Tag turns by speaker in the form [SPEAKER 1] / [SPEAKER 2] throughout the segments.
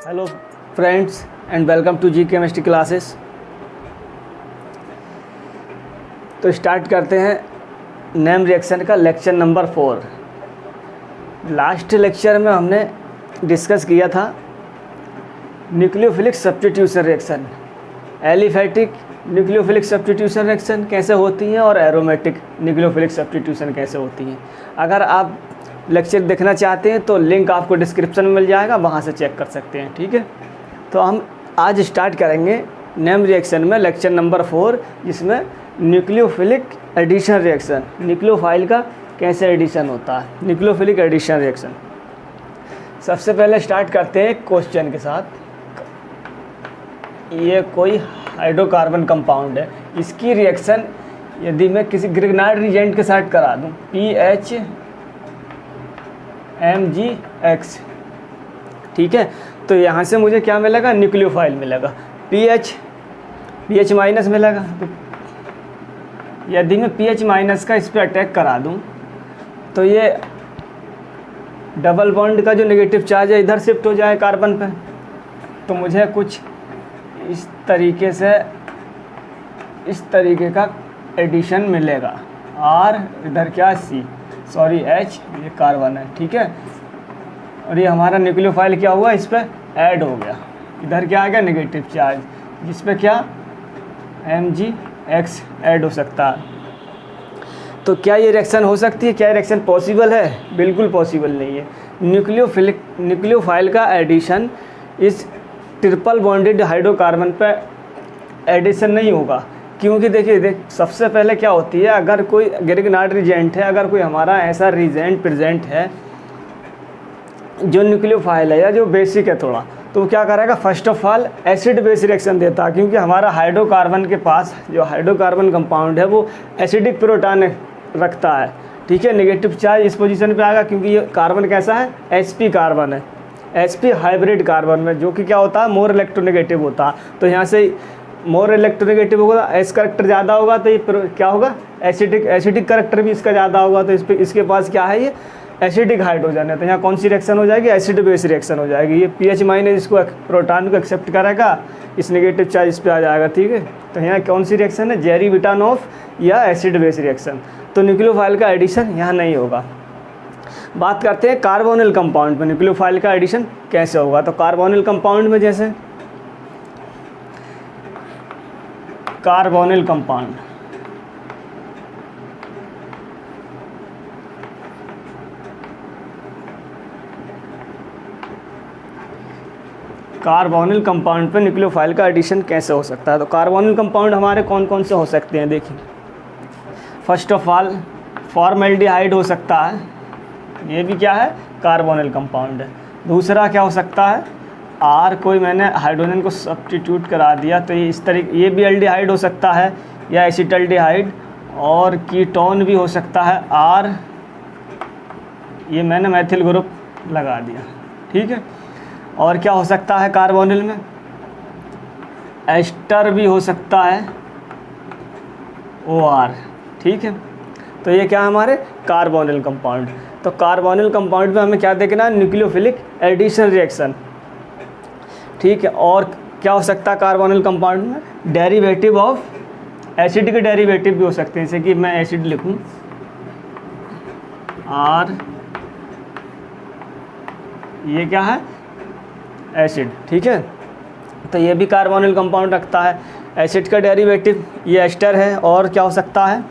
[SPEAKER 1] Hello friends and welcome to G chemistry classes. तो start करते हैं नेम रिएक्शन का लेक्चर नंबर 4। लास्ट लेक्चर में हमने डिस्कस किया था nucleophilic substitution reaction, aliphatic nucleophilic substitution reaction कैसे होती हैं और एरोमेटिक न्यूक्लियोफिलिक सब्स्टिट्यूशन कैसे होती हैं। अगर आप लेक्चर देखना चाहते हैं तो लिंक आपको डिस्क्रिप्शन में मिल जाएगा, वहाँ से चेक कर सकते हैं। ठीक है, तो हम आज स्टार्ट करेंगे नेम रिएक्शन में लेक्चर नंबर 4, जिसमें न्यूक्लियोफिलिक एडिशन रिएक्शन, न्यूक्लियोफाइल का कैसे एडिशन होता है, न्यूक्लियोफिलिक एडिशन रिएक्शन। सबसे पहले स्टार्ट करते हैं क्वेश्चन के साथ। ये कोई हाइड्रोकार्बन कंपाउंड है, इसकी रिएक्शन यदि मैं किसी ग्रिग्नाइड रिएजेंट के साथ करा दूँ PHMgX, ठीक है, तो यहाँ से मुझे क्या मिलेगा, न्यूक्लियोफाइल मिलेगा, पीएच माइनस मिलेगा। तो यदि मैं पीएच माइनस का इस पर अटैक करा दूँ तो ये डबल बॉन्ड का जो नेगेटिव चार्ज है इधर शिफ्ट हो जाए कार्बन पे, तो मुझे कुछ इस तरीके का एडिशन मिलेगा। R इधर क्या H, ये कार्बन है, ठीक है, और ये हमारा न्यूक्लियोफाइल क्या हुआ, इस पर ऐड हो गया। इधर क्या आ गया, नेगेटिव चार्ज, जिस पे क्या Mgx ऐड हो सकता है। तो क्या ये रिएक्शन हो सकती है, क्या रिएक्शन पॉसिबल है? बिल्कुल पॉसिबल नहीं है। न्यूक्लियोफाइल का एडिशन इस ट्रिपल बॉन्डेड हाइड्रोकार्बन पे एडिशन नहीं होगा, क्योंकि देखिए सबसे पहले क्या होती है, अगर कोई ग्रिग्नाइड रिएजेंट है, अगर कोई हमारा ऐसा रिएजेंट प्रेजेंट है जो न्यूक्लियोफाइल है या जो बेसिक है थोड़ा, तो वो क्या करेगा, first of all acid base reaction देता है, क्योंकि हमारा हाइड्रोकार्बन के पास जो हाइड्रोकार्बन कंपाउंड है वो एसिडिक प्रोटॉन रखता है, ठीक है, नेगेटिव चार्ज इस पोजीशन पे आएगा, क्योंकि ये कार्बन कैसा है, sp कार्बन है, sp हाइब्रिड कार्बन में, जो कि क्या होता है, मोर इलेक्ट्रोनेगेटिव होता है। तो यहाँ से मोर इलेक्ट्रोनेगेटिव होगा, एस करेक्टर ज़्यादा होगा, तो ये क्या होगा, एसिडिक करेक्टर भी इसका ज़्यादा होगा, तो इसके पास क्या है, ये एसिडिक हाइड्रोजन है। तो यहाँ कौन सी रिएक्शन हो जाएगी, एसिड बेस रिएक्शन हो जाएगी। ये पीएच माइनस इसको प्रोटॉन को एक्सेप्ट करेगा, इस नेगेटिव चार्ज इस पर आ जाएगा, ठीक है। तो यहाँ कौन सी रिएक्शन है, जेरी विटानोफ या एसिड बेस रिएक्शन। तो न्यूक्लियोफाइल का एडिशन यहाँ नहीं होगा। बात करते हैं कार्बोनिल कंपाउंड में न्यूक्लियोफाइल का एडिशन कैसे होगा। तो कार्बोनिल कंपाउंड में जैसे कार्बोनिल कंपाउंड, कार्बोनिल कंपाउंड पे न्यूक्लियोफाइल का एडिशन कैसे हो सकता है। तो कार्बोनिल कंपाउंड हमारे कौन कौन से हो सकते हैं, देखिए, फर्स्ट ऑफ ऑल फॉर्मेल्डिहाइड हो सकता है, ये भी क्या है, कार्बोनिल कंपाउंड है। दूसरा क्या हो सकता है, R कोई मैंने हाइड्रोजन को सब्स्टिट्यूट करा दिया, तो ये इस तरीके, ये भी एल्डिहाइड हो सकता है या एसिटल्डिहाइड, और कीटोन भी हो सकता है R, ये मैंने मैथिल ग्रुप लगा दिया, ठीक है। और क्या हो सकता है कार्बोनिल में, एस्टर भी हो सकता है, OR, ठीक है। तो ये क्या है हमारे कार्बोनिल कंपाउंड। तो कार्बोनिल कंपाउंड में हमें क्या देखना है, न्यूक्लियोफिलिक एडिशन रिएक्शन, ठीक है। और क्या हो सकता है कार्बोनिल कंपाउंड में, डेरिवेटिव ऑफ एसिड के डेरिवेटिव भी हो सकते हैं, जैसे कि मैं एसिड लिखूं R, ये क्या है, एसिड, ठीक है। तो ये भी कार्बोनिल कंपाउंड रखता है। एसिड का डेरिवेटिव ये एस्टर है, और क्या हो सकता है,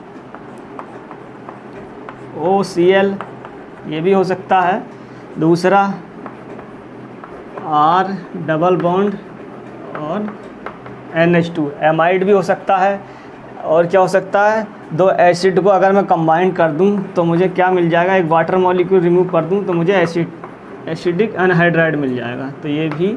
[SPEAKER 1] OCl, ये भी हो सकता है। दूसरा R डबल बॉन्ड और NH2, एमाइड भी हो सकता है। और क्या हो सकता है, दो एसिड को अगर मैं कंबाइन कर दूं तो मुझे क्या मिल जाएगा, एक वाटर मॉलिक्यूल रिमूव कर दूं तो मुझे एसिडिक अनहाइड्राइड मिल जाएगा। तो ये भी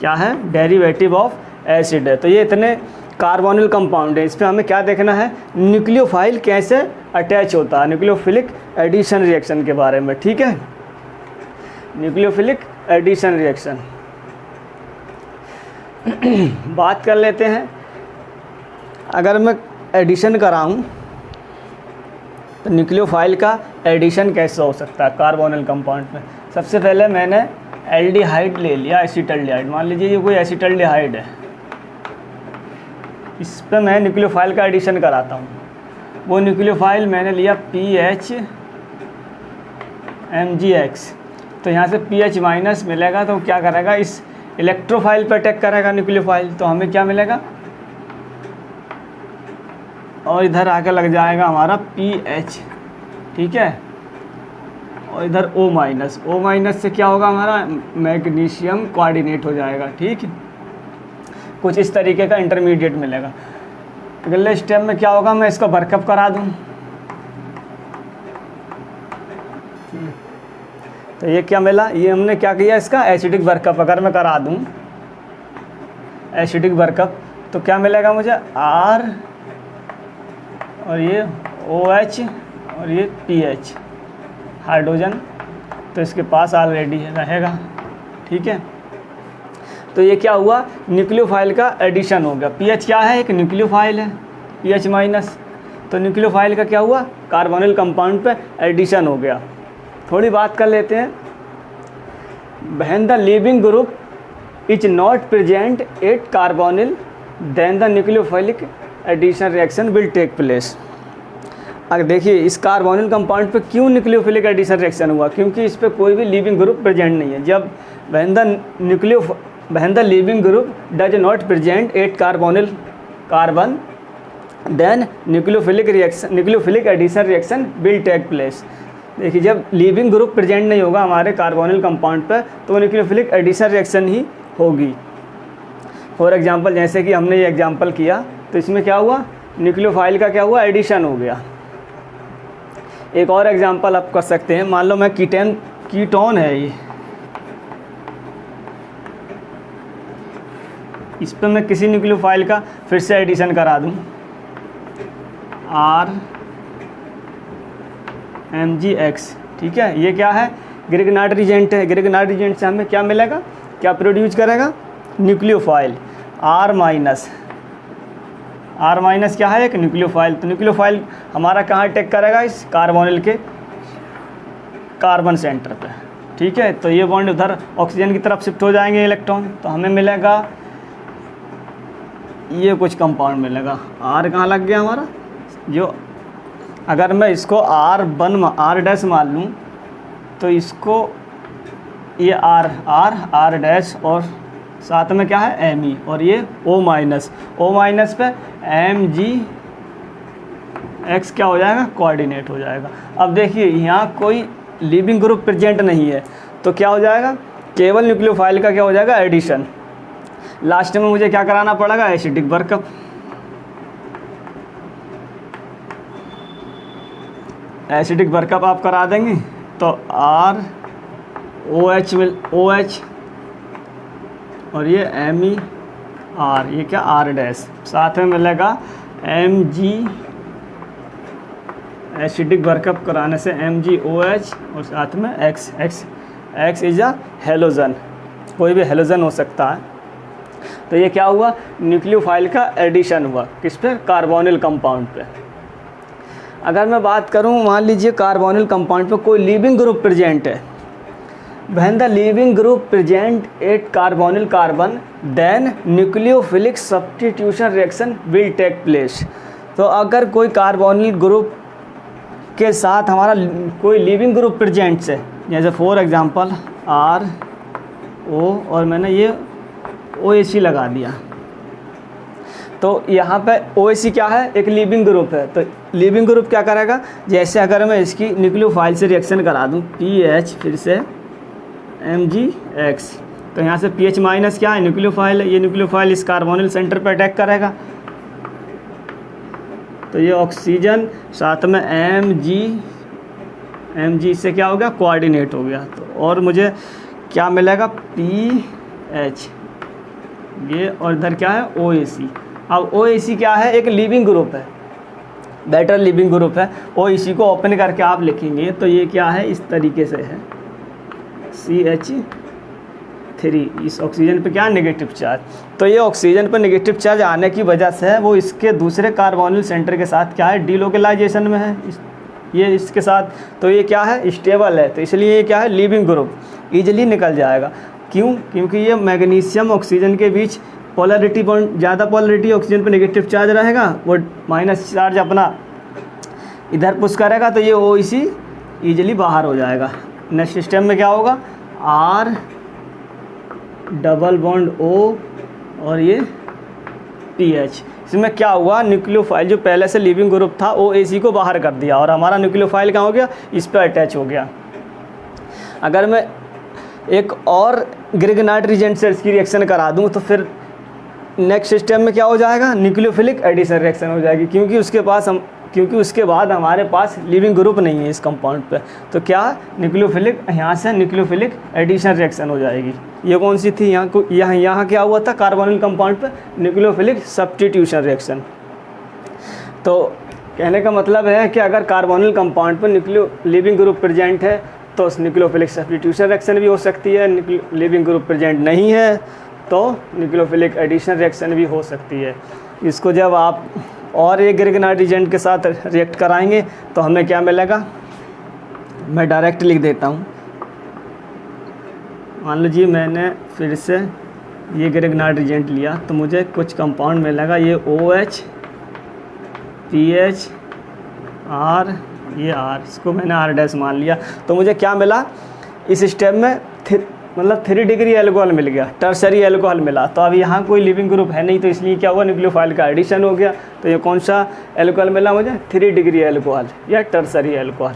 [SPEAKER 1] क्या है, डेरिवेटिव ऑफ एसिड है। तो ये इतने कार्बोनिल कंपाउंड है। इस पर हमें क्या देखना है, न्यूक्लियोफाइल कैसे अटैच होता है, न्यूक्लियोफिलिक एडिशन रिएक्शन के बारे में, ठीक है। न्यूक्लियोफिलिक एडिशन रिएक्शन बात कर लेते हैं। अगर मैं एडिशन कराऊं तो न्यूक्लियोफाइल का एडिशन कैसे हो सकता है कार्बोनिल कंपाउंड में। सबसे पहले मैंने एल्डिहाइड ले लिया, एसिटल्डिहाइड, मान लीजिए ये कोई एसिटल्डिहाइड है, इस पर मैं न्यूक्लियोफाइल का एडिशन कराता हूँ। वो न्यूक्लियोफाइल मैंने लिया PHMgX, तो यहाँ से PH माइनस मिलेगा, तो क्या करेगा, इस इलेक्ट्रोफाइल पर अटैक करेगा न्यूक्लियोफाइल, तो हमें क्या मिलेगा, और इधर आके लग जाएगा हमारा PH, ठीक है, और इधर O माइनस, O माइनस से क्या होगा, हमारा मैग्नीशियम कोऑर्डिनेट हो जाएगा, ठीक है, कुछ इस तरीके का इंटरमीडिएट मिलेगा। अगले स्टेप में क्या होगा, मैं इसका वर्कअप करा दूं, तो ये क्या मिला, ये हमने क्या किया, इसका एसिडिक वर्कअप अगर मैं करा दूं, एसिडिक वर्कअप, तो क्या मिलेगा मुझे, R और ये OH और ये PH हाइड्रोजन, तो इसके पास ऑलरेडी रहेगा, ठीक है। तो ये क्या हुआ, न्यूक्लियोफाइल का एडिशन हो गया। PH क्या है, एक न्यूक्लियोफाइल है, PH माइनस, तो न्यूक्लियोफाइल का क्या हुआ, कार्बोनिल कंपाउंड पे एडिशन हो गया। थोड़ी बात कर लेते हैं, when the leaving group is not present at carbonyl then the nucleophilic addition reaction will take place. अगर देखिए इस कार्बोनिल कंपाउंड पे क्यों न्यूक्लियोफिलिक एडिशन रिएक्शन हुआ, क्योंकि इस पे कोई भी लीविंग ग्रुप प्रेजेंट नहीं है। जब when the leaving group does not present at carbonyl carbon then nucleophilic addition reaction will take place. देखिए जब लीविंग ग्रुप प्रेजेंट नहीं होगा हमारे कार्बोनिल कंपाउंड पर, तो न्यूक्लियोफिलिक एडिशन रिएक्शन ही होगी। फॉर एग्जांपल जैसे कि हमने ये एग्जांपल किया, तो इसमें क्या हुआ, न्यूक्लियोफाइल का क्या हुआ, एडिशन हो गया। एक और एग्जांपल आप कर सकते हैं, मान लो मैं कीटोन है ये, इस पर मैं किसी न्यूक्लियोफाइल का फिर से एडिशन करा दूं, RMgX, ठीक है, ये क्या है, ग्रिग्नार्ड रिजेंट है। ग्रिग्नार्ड रिजेंट से हमें क्या मिलेगा, क्या प्रोड्यूस करेगा, न्यूक्लियोफाइल R माइनस क्या है, एक न्यूक्लियोफाइल। तो न्यूक्लियोफाइल हमारा कहाँ अटैक करेगा, इस कार्बोनिल के कार्बन सेंटर पे, ठीक है। तो ये बॉन्ड उधर ऑक्सीजन की तरफ शिफ्ट हो जाएंगे इलेक्ट्रॉन, तो हमें मिलेगा ये कुछ कंपाउंड मिलेगा। R कहाँ लग गया हमारा, जो अगर मैं इसको R डैश मान लूँ, तो इसको ये R डैश और साथ में क्या है Me, और ये O माइनस पे Mgx क्या हो जाएगा, कोऑर्डिनेट हो जाएगा। अब देखिए यहाँ कोई लीविंग ग्रुप प्रेजेंट नहीं है, तो क्या हो जाएगा, केवल न्यूक्लियोफाइल का क्या हो जाएगा, एडिशन। लास्ट में मुझे क्या कराना पड़ेगा, एसिडिक वर्कअप। एसिडिक वर्कअप आप करा देंगे तो OH और ये MER, ये क्या R डैश, साथ में मिलेगा Mg, एसिडिक वर्कअप कराने से MgOH और साथ में X इज अ हेलोजन, कोई भी हेलोजन हो सकता है। तो ये क्या हुआ, न्यूक्लियोफाइल का एडिशन हुआ, किस पे, कार्बोनिल कंपाउंड पे। अगर मैं बात करूं, मान लीजिए कार्बोनिल कंपाउंड पे कोई लीविंग ग्रुप प्रेजेंट है, when the leaving group present at carbonyl carbon then nucleophilic substitution reaction will take place. तो अगर कोई कार्बोनिल ग्रुप के साथ हमारा कोई लीविंग ग्रुप प्रेजेंट्स है, जैसे फॉर एग्जांपल RO और मैंने ये OAC लगा दिया, तो यहाँ पे OAC क्या है, एक लीविंग ग्रुप है। तो लीविंग ग्रुप क्या करेगा, जैसे अगर मैं इसकी न्यूक्लियोफाइल से रिएक्शन करा दूँ, PH फिर से MgX, तो यहाँ से PH माइनस क्या है, न्यूक्लियोफाइल है, ये न्यूक्लियोफाइल इस कार्बोनिल सेंटर पर अटैक करेगा, तो ये ऑक्सीजन साथ में Mg से क्या हो गया, कोऑर्डिनेट हो गया। तो और मुझे क्या मिलेगा, PH, ये और इधर क्या है, OAC। अब OAC क्या है, एक लीविंग ग्रुप है, बेटर लीविंग ग्रुप है। OAC को ओपन करके आप लिखेंगे तो ये क्या है, इस तरीके से है, CH3, इस ऑक्सीजन पे क्या, नेगेटिव चार्ज। तो ये ऑक्सीजन पर नेगेटिव चार्ज आने की वजह से है, वो इसके दूसरे कार्बोनिल सेंटर के साथ क्या है, डीलोकलाइजेशन में है, ये इसके साथ, तो ये क्या है, स्टेबल है, तो इसलिए ये क्या है, लीविंग ग्रुप। ईजिली निकल जाएगा। क्यों? क्योंकि ये मैग्नीशियम ऑक्सीजन के बीच पोलरिटी बॉन्ड, ज़्यादा पोलरिटी ऑक्सीजन पे नेगेटिव चार्ज रहेगा, वो माइनस चार्ज अपना इधर पुश करेगा, तो ये OEC ईजिली बाहर हो जाएगा। नेक्स्ट सिस्टम में क्या होगा, R डबल बॉन्ड O और ये TH। इसमें क्या हुआ, न्यूक्लियोफाइल जो पहले से लिविंग ग्रुप था OAC को बाहर कर दिया और हमारा न्यूक्लियोफाइल कहाँ हो गया, इस पर अटैच हो गया। अगर मैं एक और ग्रिग्नार्ड रीजेंट से इसकी रिएक्शन करा दूँ तो फिर नेक्स्ट सिस्टम में क्या हो जाएगा, न्यूक्लियोफिलिक एडिशन रिएक्शन हो जाएगी, क्योंकि उसके बाद हमारे पास लिविंग ग्रुप नहीं है इस कंपाउंड पे। तो क्या न्यूक्लियोफिलिक, यहाँ से न्यूक्लियोफिलिक एडिशन रिएक्शन हो जाएगी। ये कौन सी थी, यहाँ क्या हुआ था, कार्बोनिल कंपाउंड पे न्यूक्लियोफिलिक सब्स्टिट्यूशन रिएक्शन। तो कहने का मतलब है कि अगर कार्बोनिल कंपाउंड पे लिविंग ग्रुप प्रेजेंट है तो न्यूक्लियोफिलिक सब्स्टिट्यूशन रिएक्शन भी हो सकती है। लिविंग ग्रुप प्रेजेंट नहीं है तो न्यूक्लियोफिलिक एडिशन रिएक्शन भी हो सकती है। इसको जब आप और एक ग्रिग्नार्ड रीजेंट के साथ रिएक्ट कराएंगे तो हमें क्या मिलेगा, मैं डायरेक्ट लिख देता हूँ। मान लीजिए मैंने फिर से ये ग्रिग्नार्ड रीजेंट लिया तो मुझे कुछ कंपाउंड मिलेगा, ये OH PH R, ये R, इसको मैंने R' मान लिया। तो मुझे क्या मिला इस स्टेप में, मतलब 3 डिग्री एल्कोहल मिल गया, टर्सरी एल्कोहल मिला। तो अब यहाँ कोई लिविंग ग्रुप है नहीं, तो इसलिए क्या हुआ, न्यूक्लियोफाइल का एडिशन हो गया। तो ये कौन सा एल्कोहल मिला मुझे, 3 डिग्री एल्कोहल या टर्सरी एल्कोहल।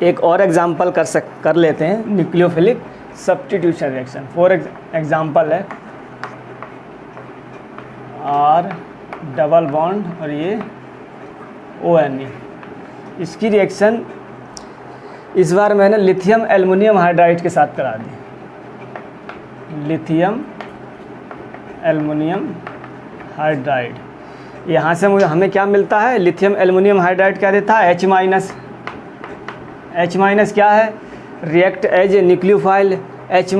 [SPEAKER 1] एक और एग्जांपल कर लेते हैं, nucleophilic substitution reaction. For example है R डबल बॉन्ड और ये ONE। इसकी रिएक्शन इस बार मैंने लिथियम एल्युमिनियम हाइड्राइड के साथ करा दी। लिथियम एल्युमिनियम हाइड्राइड, यहाँ से हमें क्या मिलता है, लिथियम एल्युमिनियम हाइड्राइड क्या देता है, H- क्या है, react as a nucleophile. H-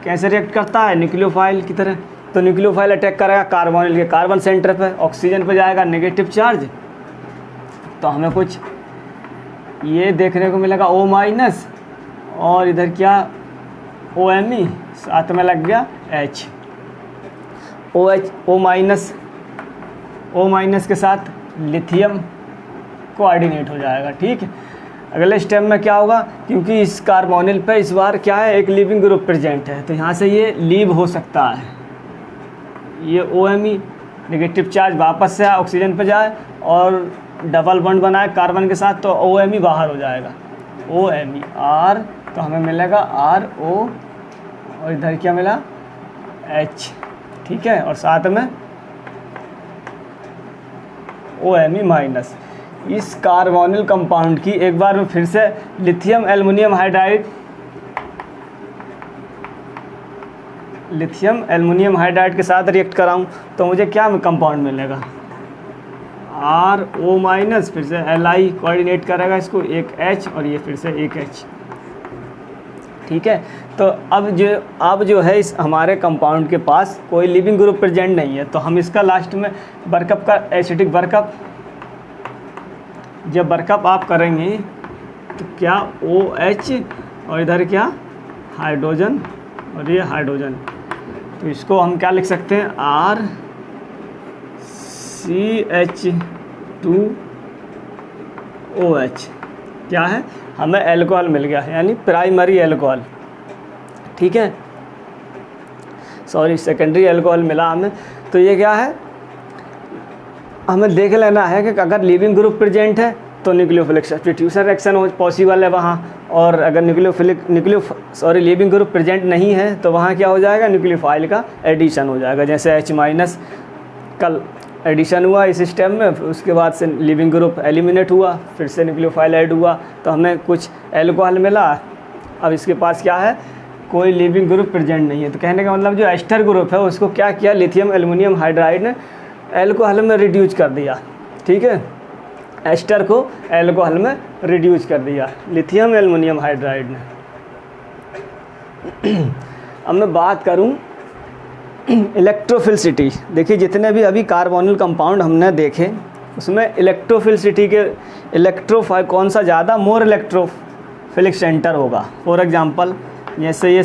[SPEAKER 1] कैसे रिएक्ट करता है, न्यूक्लियोफाइल की तरह। तो न्यूक्लियोफाइल अटैक करेगा कार्बोनिल के कार्बन सेंटर पे, ऑक्सीजन पे जाएगा नेगेटिव चार्ज, तो हमें कुछ ये देखने को मिलेगा O- और इधर क्या OMe, साथ में लग गया H। O- के साथ लिथियम कोऑर्डिनेट हो जाएगा, ठीक है। अगले स्टेप में क्या होगा, क्योंकि इस कार्बोनिल पे इस बार क्या है, एक लिविंग ग्रुप प्रेजेंट है, तो यहाँ से ये लीव हो सकता है। ये OMe नेगेटिव चार्ज वापस से ऑक्सीजन पे जाए और डबल बॉन्ड बनाए कार्बन के साथ, तो OMe बाहर हो जाएगा, OMe R, तो हमें मिलेगा RO और इधर क्या मिला H, ठीक है, और साथ में OMe-। इस कार्बोनिल कंपाउंड की एक बार मैं फिर से लिथियम एल्युमिनियम हाइड्राइड के साथ रिएक्ट कराऊं तो मुझे क्या कंपाउंड मिलेगा, RO-, फिर से Li कोऑर्डिनेट करेगा इसको, एक H और ये फिर से एक H, ठीक है। तो अब जो है इस हमारे कंपाउंड के पास कोई लिविंग ग्रुप प्रेजेंट नहीं है, तो हम इसका लास्ट में वर्कअप का एसिडिक वर्कअप, जब वर्कअप आप करेंगे तो क्या OH और इधर क्या हाइड्रोजन और ये हाइड्रोजन, तो इसको हम क्या लिख सकते हैं, RCH2OH। क्या है, हमें एल्कोहल मिल गया, यानी प्राइमरी एल्कोहल, ठीक है, सॉरी सेकेंडरी एल्कोहल मिला हमें। तो ये क्या है, हमें देख लेना है कि अगर लिविंग ग्रुप प्रेजेंट है तो न्यूक्लियोफिलिक सब्स्टिट्यूशन रिएक्शन पॉसिबल है वहाँ, और अगर लिविंग ग्रुप प्रेजेंट नहीं है तो वहाँ क्या हो जाएगा, न्यूक्लियोफाइल का एडिशन हो जाएगा। जैसे H- कल एडिशन हुआ इस स्टेप में, उसके बाद से लिविंग ग्रुप एलिमिनेट हुआ, फिर से न्यूक्लियोफाइल ऐड हुआ, तो हमें कुछ एल्कोहल मिला। अब इसके पास क्या है, कोई लिविंग ग्रुप प्रेजेंट नहीं है, तो कहने का मतलब जो एस्टर ग्रुप है उसको क्या किया, लिथियम एल्युमिनियम हाइड्राइड ने एल्कोहल में रिड्यूस कर दिया, ठीक है, एस्टर को एल्कोहल में रिड्यूस कर दिया लिथियम एल्युमिनियम हाइड्राइड ने। अब मैं बात करूं इलेक्ट्रोफिलिसिटी, देखिए जितने भी अभी कार्बोनिल कंपाउंड हमने देखे उसमें इलेक्ट्रोफिलिसिटी के कौन सा ज़्यादा, मोर इलेक्ट्रोफिलिक सेंटर होगा। फॉर एग्जांपल जैसे ये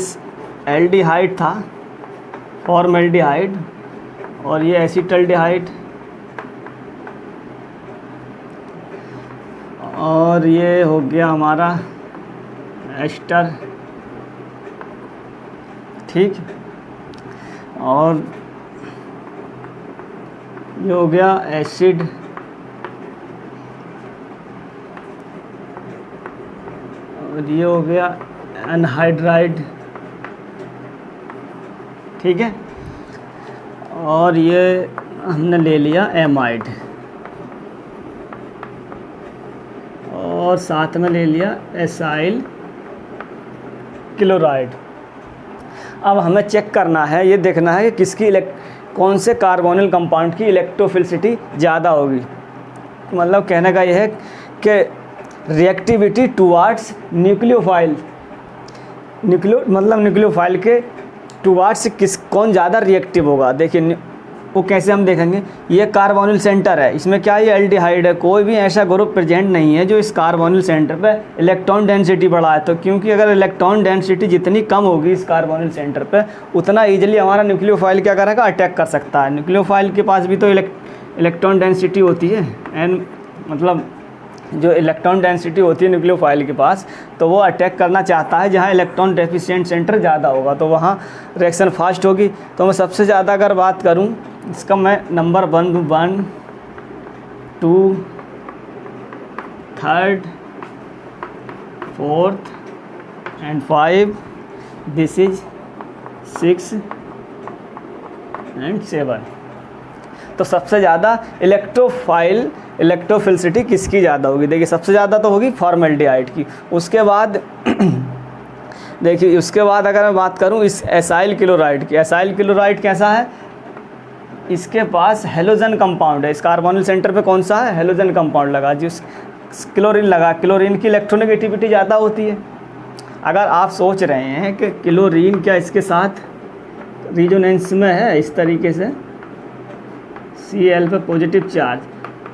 [SPEAKER 1] एल्डिहाइड था, फॉर्मल्डिहाइड, और ये एसीटल्डिहाइड, और ये हो गया हमारा एस्टर, ठीक, और ये हो गया एसिड, और ये हो गया एनहाइड्राइड, ठीक है, और ये हमने ले लिया एमाइड, और साथ में ले लिया एसाइल क्लोराइड। अब हमें चेक करना है, ये देखना है कि किसकी कौन से कार्बोनिल कंपाउंड की इलेक्ट्रोफिलिसिटी ज़्यादा होगी। मतलब कहने का यह है कि रिएक्टिविटी टुवार्ड्स न्यूक्लियोफाइल, न्यूक्लियोफाइल के टुवार्ड्स कौन ज़्यादा रिएक्टिव होगा। देखिए वो कैसे हम देखेंगे, ये कार्बोनिल सेंटर है, इसमें क्या ये एल्डिहाइड है, कोई भी ऐसा ग्रुप प्रेजेंट नहीं है जो इस कार्बोनिल सेंटर पे इलेक्ट्रॉन डेंसिटी बढ़ा है। तो क्योंकि अगर इलेक्ट्रॉन डेंसिटी जितनी कम होगी इस कार्बोनिल सेंटर पे, उतना ईजिली हमारा न्यूक्लियोफाइल क्या करेगा, अटैक कर सकता है। न्यूक्लियोफाइल के पास भी तो इलेक्ट्रॉन डेंसिटी होती है, एन मतलब जो इलेक्ट्रॉन डेंसिटी होती है न्यूक्लियोफाइल के पास, तो वो अटैक करना चाहता है जहाँ इलेक्ट्रॉन डेफिशिएंट सेंटर ज़्यादा होगा, तो वहाँ रिएक्शन फास्ट होगी। तो मैं सबसे ज़्यादा अगर बात करूँ इसका, मैं number 1, 2, 3, 4 and 5, this is 6 and 7। तो सबसे ज़्यादा इलेक्ट्रोफिलिसिटी किसकी ज़्यादा होगी? देखिए सबसे ज़्यादा तो होगी फॉर्मल्डिहाइड की। उसके बाद देखिए उसके बाद अगर मैं बात करूं इस एसाइल क्लोराइड की, एसाइल क्लोराइड कैसा है, इसके पास हेलोजन कंपाउंड है। इस कार्बोनिल सेंटर पे कौन सा है, हेलोजन कंपाउंड लगा, जिस क्लोरीन लगा, क्लोरीन की इलेक्ट्रोनेगेटिविटी ज़्यादा होती है। अगर आप सोच रहे हैं कि क्लोरीन क्या इसके साथ रिजोनेंस में है इस तरीके से, Cl पे पॉजिटिव चार्ज,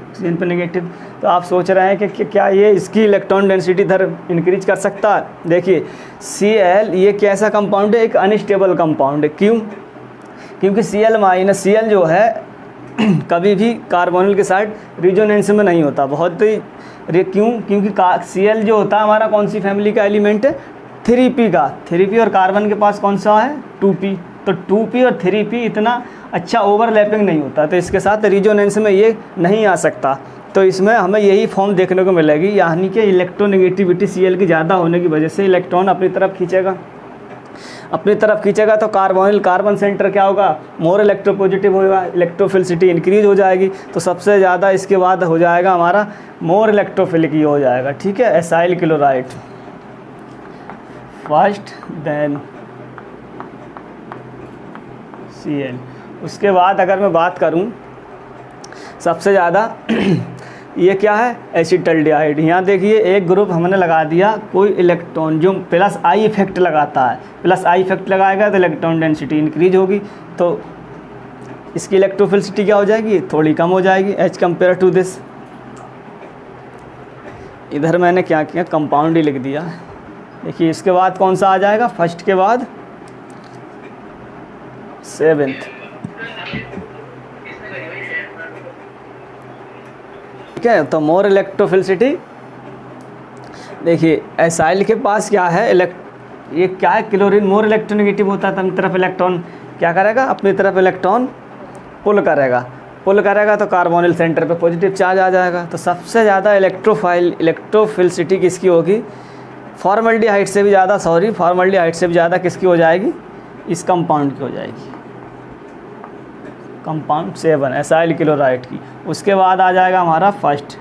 [SPEAKER 1] ऑक्सीजन पे नेगेटिव, तो आप सोच रहे हैं कि क्या ये इसकी इलेक्ट्रॉन डेंसिटी इधर इंक्रीज कर सकता है। देखिए Cl ये कैसा कंपाउंड है, एक अनस्टेबल कंपाउंड है। क्यों? क्योंकि Cl- जो है कभी भी कार्बोनिल के साथ रिजोनेंस में नहीं होता, बहुत ही क्यों? क्योंकि Cl जो होता है हमारा कौन सी फैमिली का एलिमेंट है, 3p का। 3p और कार्बन के पास कौन सा है, 2p। तो 2p और 3p इतना अच्छा ओवरलैपिंग नहीं होता, तो इसके साथ रिजोनेंस में ये नहीं आ सकता। तो इसमें हमें यही फॉर्म देखने को मिलेगी, यानी कि इलेक्ट्रोनेगेटिविटी Cl की ज़्यादा होने की वजह से इलेक्ट्रॉन अपनी तरफ खींचेगा, तो कार्बन सेंटर क्या होगा, मोर इलेक्ट्रोपॉजिटिव होगा, इलेक्ट्रोफिलिसिटी इंक्रीज हो जाएगी। तो सबसे ज़्यादा इसके बाद हो जाएगा हमारा मोर इलेक्ट्रोफिलिक ही हो जाएगा, ठीक है, acyl chloride first, then Cl। उसके बाद अगर मैं बात करूं सबसे ज़्यादा ये क्या है, एसीटल्डिहाइड। यहाँ देखिए एक ग्रुप हमने लगा दिया, कोई इलेक्ट्रॉन जो प्लस आई इफेक्ट लगाता है, प्लस आई इफेक्ट लगाएगा तो इलेक्ट्रॉन डेंसिटी इंक्रीज होगी, तो इसकी इलेक्ट्रोफिलिसिटी क्या हो जाएगी, थोड़ी कम हो जाएगी एज कम्पेयर टू दिस। इधर मैंने क्या किया, कंपाउंड ही लिख दिया। देखिए इसके बाद कौन सा आ जाएगा, फर्स्ट के बाद 7th, ठीक है। तो मोर इलेक्ट्रोफिलिसिटी, देखिए एसाइल के पास क्या है, ये क्या है, क्लोरीन मोर इलेक्ट्रोनेगेटिव होता है, तो अपनी तरफ इलेक्ट्रॉन क्या करेगा, अपनी तरफ इलेक्ट्रॉन पुल करेगा तो कार्बोनिल सेंटर पे पॉजिटिव चार्ज आ जाएगा। तो सबसे ज़्यादा इलेक्ट्रोफिलिसिटी किसकी होगी, फॉर्मल्डिहाइड से भी ज़्यादा किसकी हो जाएगी, इस कंपाउंड की हो जाएगी, कंपाउंड 7 एसाइल क्लोराइड की। उसके बाद आ जाएगा हमारा फर्स्ट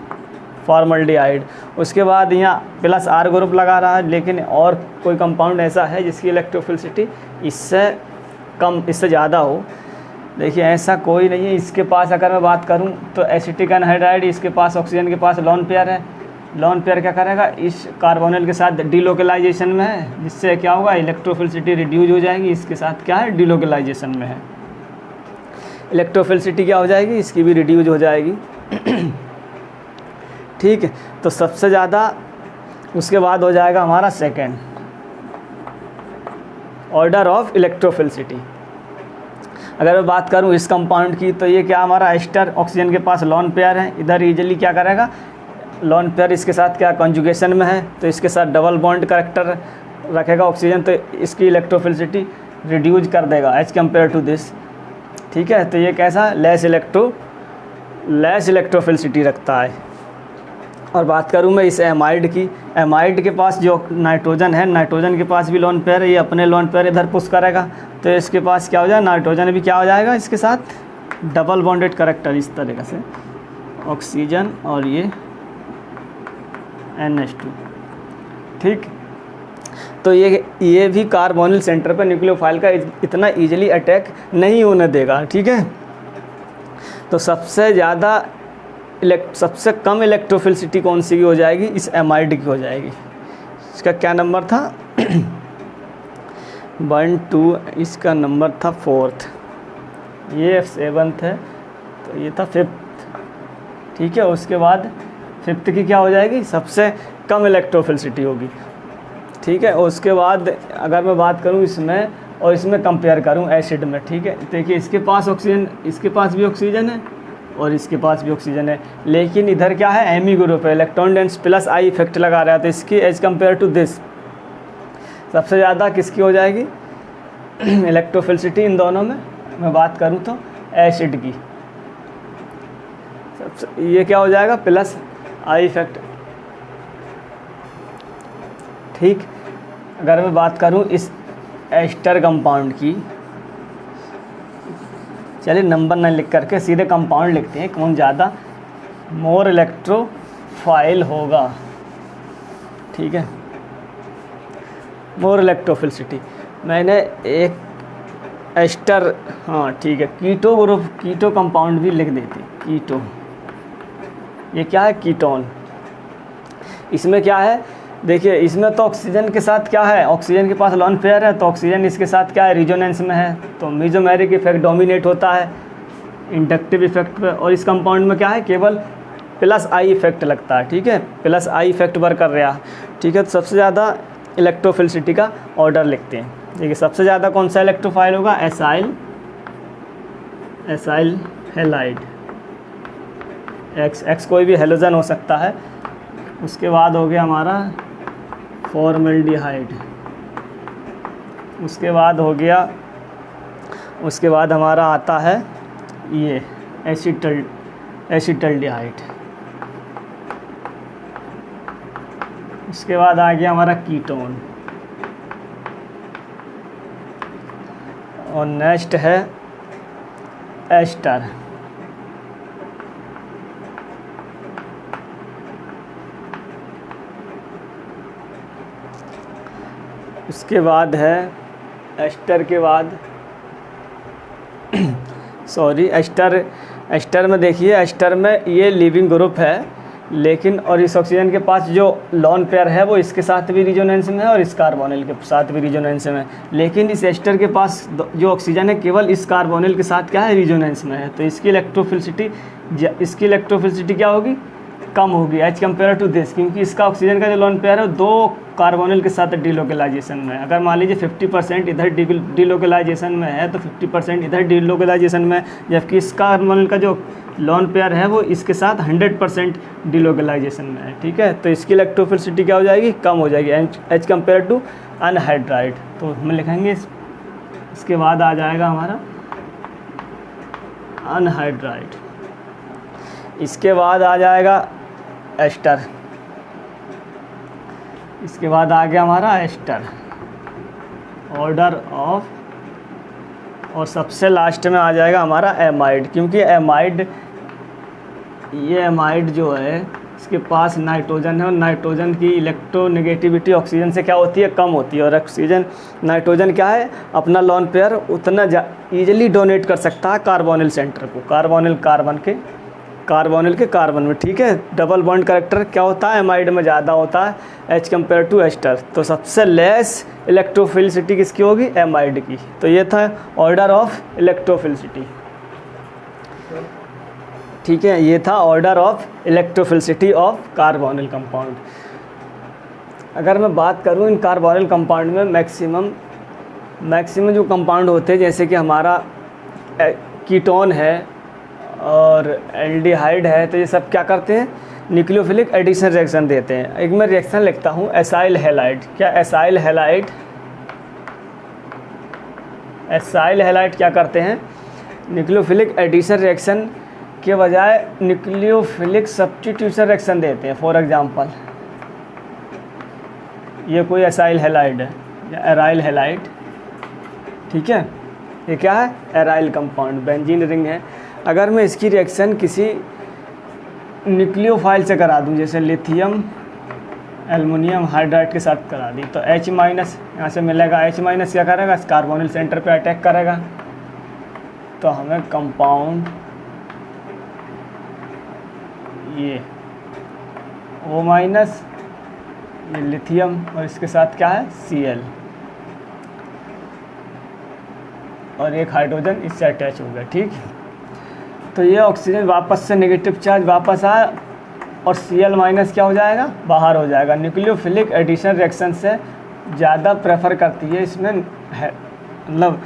[SPEAKER 1] फॉर्मल्डिहाइड। उसके बाद यहाँ प्लस R ग्रुप लगा रहा है, लेकिन और कोई कंपाउंड ऐसा है जिसकी इलेक्ट्रोफिलिसिटी इससे ज़्यादा हो। देखिए ऐसा कोई नहीं है। इसके पास अगर मैं बात करूँ तो एसिटिक एनहाइड्राइड, इसके पास ऑक्सीजन के पास लोन पेयर है। लोन पेयर क्या करेगा, इस कार्बोनिल के साथ डिलोकलाइजेशन में है, जिससे क्या होगा, इलेक्ट्रोफिलिसिटी रिड्यूज हो जाएगी। इसके साथ क्या है, डिलोकलाइजेशन में है, इलेक्ट्रोफिलिसिटी क्या हो जाएगी, इसकी भी रिड्यूज हो जाएगी। ठीक है। तो सबसे ज़्यादा उसके बाद हो जाएगा हमारा सेकेंड ऑर्डर ऑफ इलेक्ट्रोफिलिसिटी। अगर मैं बात करूं इस कंपाउंड की, तो ये क्या हमारा एस्टर ऑक्सीजन के पास लॉन पेयर है, इधर इजीली क्या करेगा, लॉन पेयर इसके साथ क्या कंजुगेशन में है, तो इसके साथ डबल बॉन्ड करेक्टर रखेगा ऑक्सीजन, तो इसकी इलेक्ट्रोफिलिसिटी रिड्यूज कर देगा एज कम्पेयर टू दिस। ठीक है, तो ये कैसा लेस इलेक्ट्रोफिलिसिटी रखता है। और बात करूं मैं इस एमाइड की, एमाइड के पास जो नाइट्रोजन है, नाइट्रोजन के पास भी लॉन पेयर है, ये अपने लॉन पेयर इधर पुश करेगा, तो इसके पास क्या हो जाएगा, नाइट्रोजन भी क्या हो जाएगा इसके साथ डबल बॉन्डेड करेक्टर इस तरीके से, ऑक्सीजन और ये NH2। ठीक, तो ये भी कार्बोनिल सेंटर पर न्यूक्लियोफाइल का इतना इजीली अटैक नहीं होने देगा। ठीक है, तो सबसे कम इलेक्ट्रोफिलिसिटी कौन सी की हो जाएगी, इस एमाइड की हो जाएगी। इसका क्या नंबर था 1 2, इसका नंबर था 4th, ये 7th है, तो ये था 5th। ठीक है, उसके बाद 5th की क्या हो जाएगी, सबसे कम इलेक्ट्रोफिलिसिटी होगी। ठीक है, और उसके बाद अगर मैं बात करूं इसमें और इसमें कंपेयर करूं एसिड में, ठीक है, देखिए इसके पास ऑक्सीजन, इसके पास भी ऑक्सीजन है और इसके पास भी ऑक्सीजन है, लेकिन इधर क्या है एमी ग्रुप है, electron dense plus I effect लगा रहा है, तो इसकी एज कम्पेयर टू दिस सबसे ज़्यादा किसकी हो जाएगी इलेक्ट्रोफिलिसिटी इन दोनों में मैं बात करूं तो एसिड की, सबसे ये क्या हो जाएगा प्लस आई इफेक्ट। ठीक, अगर मैं बात करूं इस एस्टर कंपाउंड की, चलिए नंबर न लिख करके सीधे कंपाउंड लिखते हैं, कौन ज़्यादा मोर इलेक्ट्रोफाइल होगा। ठीक है, मोर इलेक्ट्रोफिलिसिटी, मैंने एक एस्टर, हाँ ठीक है, कीटो ग्रुप, कीटो कंपाउंड भी लिख देते, कीटो, ये क्या है कीटोन। इसमें क्या है, देखिए इसमें तो ऑक्सीजन के साथ क्या है, ऑक्सीजन के पास लॉन पेयर है, तो ऑक्सीजन इसके साथ क्या है रिजोनेंस में है, तो मेसोमेरिक इफेक्ट डोमिनेट होता है इंडक्टिव इफेक्ट पे, और इस कंपाउंड में क्या है केवल प्लस आई इफेक्ट लगता है। ठीक है, प्लस आई इफेक्ट वर्क कर रहा है। ठीक है, तो सबसे ज़्यादा इलेक्ट्रोफिलिसिटी का ऑर्डर लिखते हैं। देखिए सबसे ज़्यादा कौन सा इलेक्ट्रोफाइल होगा, एसाइल हैलाइड, एक्स कोई भी हेलोजन हो सकता है। उसके बाद हो गया हमारा फॉर्मल्डिहाइड, उसके बाद हो गया, उसके बाद हमारा आता है ये एसिटल्डिहाइड, उसके बाद आ गया हमारा कीटोन, और नेक्स्ट है एस्टर। उसके बाद है एस्टर के बाद सॉरी एस्टर में देखिए, एस्टर में ये लिविंग ग्रुप है, लेकिन और इस ऑक्सीजन के पास जो लॉन पेयर है वो इसके साथ भी रिजोनेंस में है और इस कार्बोनिल के साथ भी रिजोनेंस में है, लेकिन इस एस्टर के पास जो ऑक्सीजन है केवल इस कार्बोनिल के साथ क्या है रिजोनेंस में है, तो इसकी इलेक्ट्रोफिलिसिटी क्या होगी, कम होगी एज कम्पेयर टू दिस, क्योंकि इसका ऑक्सीजन का जो लॉन पेयर है दो कार्बोनिल के साथ डीलोकलाइजेशन में है। अगर मान लीजिए 50% इधर डीलोकलाइजेशन में है तो 50% इधर डीलोकलाइजेशन में, जबकि इस कार्बोनिल का जो लॉन पेयर है वो इसके साथ 100% डीलोकलाइजेशन में है। ठीक है, तो इसकी इलेक्ट्रोफिलिसिटी क्या हो जाएगी, कम हो जाएगी एज कम्पेयर टू अनहाइड्राइड। तो हम लिखेंगे इसके बाद आ जाएगा हमारा अनहाइड्राइड, इसके बाद आ जाएगा एस्टर, इसके बाद आ गया हमारा एस्टर ऑर्डर ऑफ, और सबसे लास्ट में आ जाएगा हमारा एमाइड, क्योंकि एमाइड जो है इसके पास नाइट्रोजन है और नाइट्रोजन की इलेक्ट्रोनेगेटिविटी ऑक्सीजन से क्या होती है, कम होती है, और ऑक्सीजन नाइट्रोजन क्या है अपना लॉन पेयर उतना ईजिली डोनेट कर सकता है कार्बोनिल सेंटर को, कार्बोनिल के कार्बन में। ठीक है, डबल बॉन्ड कैरेक्टर क्या होता है एमाइड में ज़्यादा होता है एज कम्पेयर टू एस्टर, तो सबसे लेस इलेक्ट्रोफिलिसिटी किसकी होगी, एमाइड की। तो ये था ऑर्डर ऑफ इलेक्ट्रोफिलिसिटी। ठीक है, ये था order of electrophilicity of carbonyl compound. अगर मैं बात करूँ इन कार्बोनिल कंपाउंड में मैक्सिमम जो कंपाउंड होते हैं, जैसे कि हमारा कीटोन है और एल्डिहाइड है, तो ये सब क्या करते हैं, न्यूक्लियोफिलिक एडिशन रिएक्शन देते हैं। एक मैं रिएक्शन लिखता हूँ एसाइल हैलाइड। क्या एसाइल हैलाइड क्या करते हैं, न्यूक्लियोफिलिक एडिशन रिएक्शन के बजाय न्यूक्लियोफिलिक सब्स्टिट्यूशन रिएक्शन देते हैं। फॉर एग्जांपल ये कोई एसाइल हैलाइड है या एराइल हैलाइड, ठीक है, ये क्या है, एराइल कंपाउंड, बेंजीन रिंग है। अगर मैं इसकी रिएक्शन किसी न्यूक्लियोफाइल से करा दूं, जैसे लिथियम एल्युमिनियम हाइड्राइड के साथ करा दी, तो H- यहाँ से मिलेगा। H- क्या करेगा, इस कार्बोनिल सेंटर पे अटैक करेगा, तो हमें कंपाउंड ये O-, ये लिथियम और इसके साथ क्या है, Cl, और एक हाइड्रोजन इससे अटैच हो गया, ठीक। तो ये ऑक्सीजन वापस से नेगेटिव चार्ज वापस आया और Cl- क्या हो जाएगा, बाहर हो जाएगा। न्यूक्लियोफिलिक एडिशन रिएक्शन से ज़्यादा प्रेफर करती है इसमें मतलब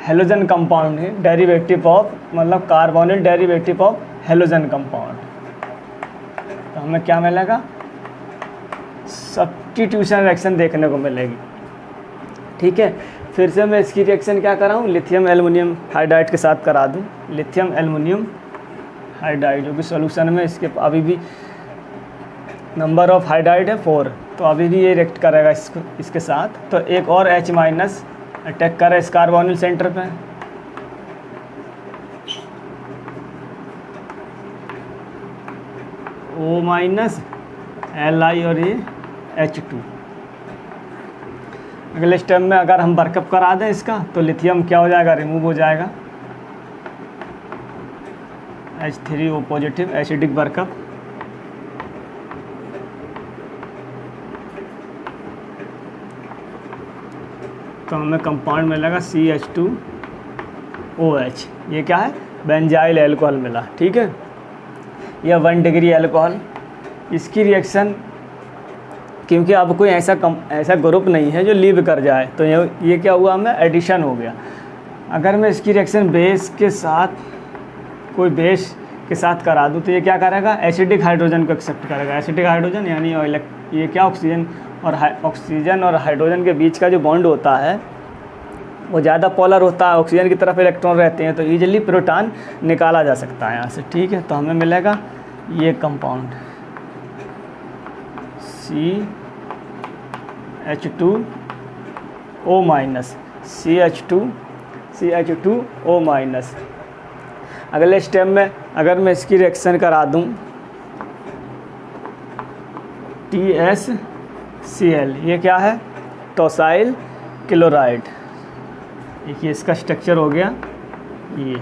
[SPEAKER 1] हेलोजन कंपाउंड है, डेरिवेटिव ऑफ मतलब carbonyl derivative of halogen compound. तो हमें क्या मिलेगा, सब्स्टिट्यूशन रिएक्शन देखने को मिलेगी, ठीक है। फिर से मैं इसकी रिएक्शन क्या कराऊँ, लिथियम एल्युमिनियम हाइड्राइड के साथ करा दूँ। लिथियम एल्युमिनियम हाइड्राइड जो कि सॉल्यूशन में इसके अभी भी नंबर ऑफ हाइड्राइड है 4, तो अभी भी ये रिएक्ट करेगा इसके साथ। तो एक और H- अटैक करे इस कार्बोनिल सेंटर पे, O-, Li और ये H2। अगले स्टेप में अगर हम बर्कअप करा दें इसका, तो लिथियम क्या हो जाएगा, रिमूव हो जाएगा, H3O पॉजिटिव एसिडिक बर्कअप। तो हमें कंपाउंड मिलेगा CH2OH। ये क्या है, बेंजाइल एल्कोहल मिला, ठीक है। यह 1 डिग्री एल्कोहल। इसकी रिएक्शन क्योंकि अब कोई ऐसा ग्रुप नहीं है जो लीव कर जाए, तो ये क्या हुआ, हमें एडिशन हो गया। अगर मैं इसकी रिएक्शन बेस के साथ कोई बेस के साथ करा दूँ, तो ये क्या करेगा, एसिडिक हाइड्रोजन को एक्सेप्ट करेगा। एसिडिक हाइड्रोजन यानी ये क्या, ऑक्सीजन और हाइड्रोजन के बीच का जो बॉन्ड होता है वो ज़्यादा पोलर होता है, ऑक्सीजन की तरफ इलेक्ट्रॉन रहते हैं, तो ईजिली प्रोटॉन निकाला जा सकता है यहाँ से, ठीक है। तो हमें मिलेगा ये कंपाउंड CH2O-, अगले स्टेप में अगर मैं इसकी रिएक्शन करा दूं TsCl, ये क्या है, टोसाइल क्लोराइड। देखिए इसका स्ट्रक्चर हो गया ये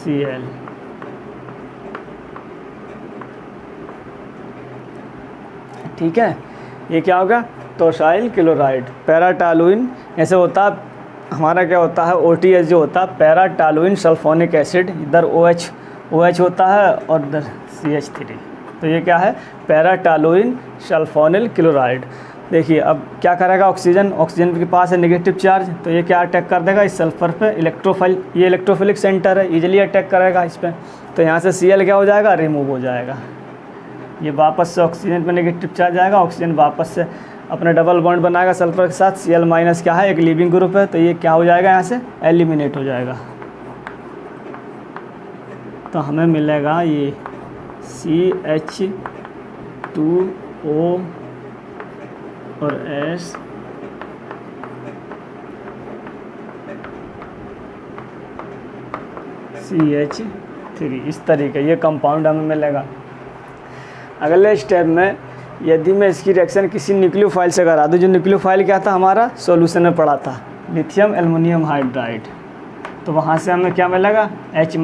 [SPEAKER 1] Cl, ठीक है। ये क्या होगा, टोसाइल क्लोराइड। पैराटॉलुइन ऐसे होता है, हमारा क्या होता है, OTS जो होता है पैराटॉलुइन सल्फोनिक एसिड, इधर OH होता है और इधर CH3। तो ये क्या है, पैराटॉलुइन सल्फोनिल क्लोराइड। देखिए अब क्या करेगा, ऑक्सीजन के पास है नेगेटिव चार्ज, तो ये क्या अटैक कर देगा इस सल्फर पे, ये इलेक्ट्रोफिलिक सेंटर है, इजीली अटैक करेगा इस पर। तो यहाँ से Cl क्या हो जाएगा, रिमूव हो जाएगा। ये वापस से ऑक्सीजन पे नेगेटिव चार्ज आएगा, ऑक्सीजन वापस से अपना डबल बॉन्ड बनाएगा सल्फर के साथ। Cl- क्या है, एक लीविंग ग्रुप है, तो ये क्या हो जाएगा, यहाँ से एलिमिनेट हो जाएगा। तो हमें मिलेगा ये CH2O और S CH3, इस तरीके ये कंपाउंड हमें मिलेगा। अगले स्टेप में यदि मैं इसकी रिएक्शन किसी न्यूक्लियोफाइल से करा दूँ, जो न्यूक्लियोफाइल क्या था, हमारा सॉल्यूशन में पड़ा था, लिथियम एल्युमिनियम हाइड्राइड, तो वहाँ से हमें क्या मिलेगा, H-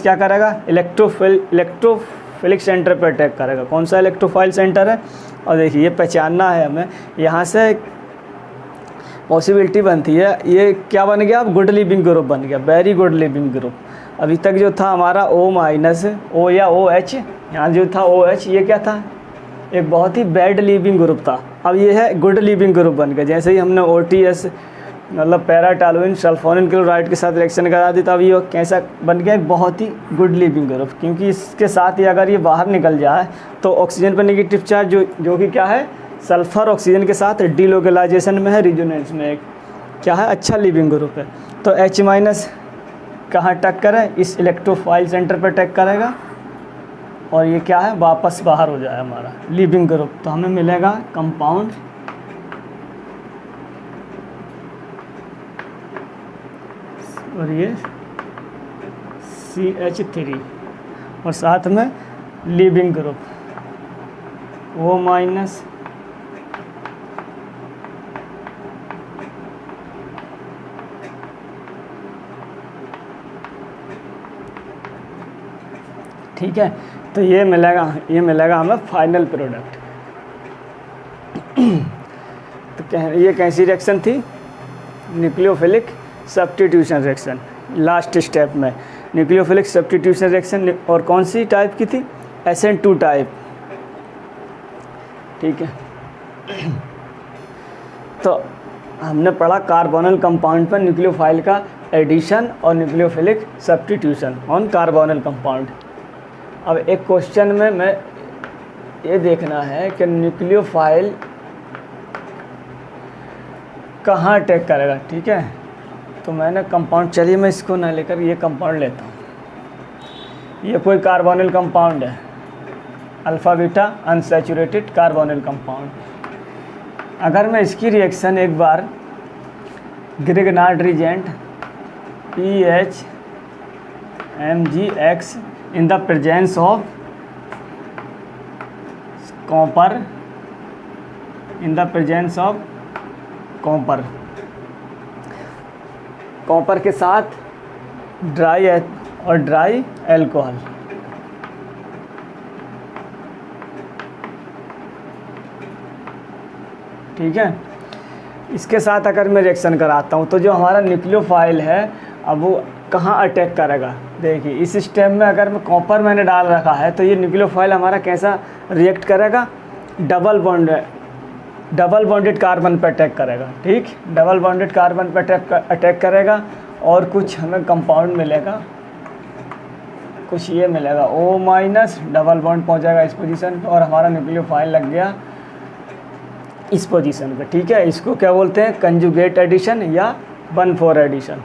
[SPEAKER 1] क्या करेगा, इलेक्ट्रोफिलिक सेंटर पर अटैक करेगा। कौन सा इलेक्ट्रोफाइल सेंटर है, और देखिए ये पहचानना है हमें। यहाँ से पॉसिबिलिटी बनती है, ये क्या बन गया, अब गुड लिविंग ग्रुप बन गया, वेरी गुड लिविंग ग्रुप। अभी तक जो था हमारा O- O या OH, यहाँ जो था OH, ये क्या था, एक बहुत ही बैड लीविंग ग्रुप था, अब ये है गुड लीविंग ग्रुप बन गया। जैसे ही हमने OTS मतलब पैराटोल्यूइन सल्फोनिल क्लोराइड के साथ रिएक्शन करा दी, तब ये कैसा बन गया, एक बहुत ही गुड लीविंग ग्रुप। क्योंकि इसके साथ ही अगर ये बाहर निकल जाए तो ऑक्सीजन पर नेगेटिव चार्ज जो कि क्या है, सल्फर ऑक्सीजन के साथ डीलोकलाइजेशन में है, रिजोनेंस में एक क्या है, अच्छा लीविंग ग्रुप है। तो H- कहाँ टैग करे, इस इलेक्ट्रोफाइल सेंटर पर टैग करेगा और ये क्या है, वापस बाहर हो जाए हमारा लीविंग ग्रुप। तो हमें मिलेगा कंपाउंड और ये CH3 और साथ में लीविंग ग्रुप O-। ठीक है, तो ये मिलेगा हमें फाइनल प्रोडक्ट। तो ये कैसी रिएक्शन थी, nucleophilic substitution reaction. Last step में न्यूक्लियोफिलिक सब्स्टिट्यूशन रिएक्शन, और कौन सी टाइप की थी, SN2 टाइप। ठीक है, तो हमने पढ़ा कार्बोनल कंपाउंड पर न्यूक्लियोफाइल का एडिशन और न्यूक्लियोफिलिक सब्स्टिट्यूशन ऑन कार्बोनल कंपाउंड। अब एक क्वेश्चन में मैं ये देखना है कि न्यूक्लियोफाइल कहाँ अटैक करेगा। ठीक है, तो मैंने कंपाउंड, चलिए मैं इसको ना लेकर ये कंपाउंड लेता हूँ। ये कोई कार्बोनिल कंपाउंड है, alpha beta unsaturated carbonyl compound. अगर मैं इसकी रिएक्शन एक बार Grignard reagent PHMgX in the presence of copper, copper के साथ ड्राई अल्कोहल। ठीक है, इसके साथ अगर मैं रिएक्शन कराता हूँ तो जो हमारा न्यूक्लियोफाइल है अब वो कहाँ अटैक करेगा। देखिए इस स्टेप में अगर मैं कॉपर मैंने डाल रखा है तो ये न्यूक्लियोफाइल हमारा कैसा रिएक्ट करेगा, डबल बॉन्डेड कार्बन पर अटैक करेगा। ठीक, डबल बॉन्डेड कार्बन पर अटैक करेगा और कुछ हमें कंपाउंड मिलेगा, कुछ ये मिलेगा O- डबल बॉन्ड पहुंचेगा इस पोजीशन पर और हमारा न्यूक्लियोफाइल लग गया इस पोजीशन पे। ठीक है, इसको क्या बोलते हैं, कंजुगेट एडिशन या 1,4 एडिशन।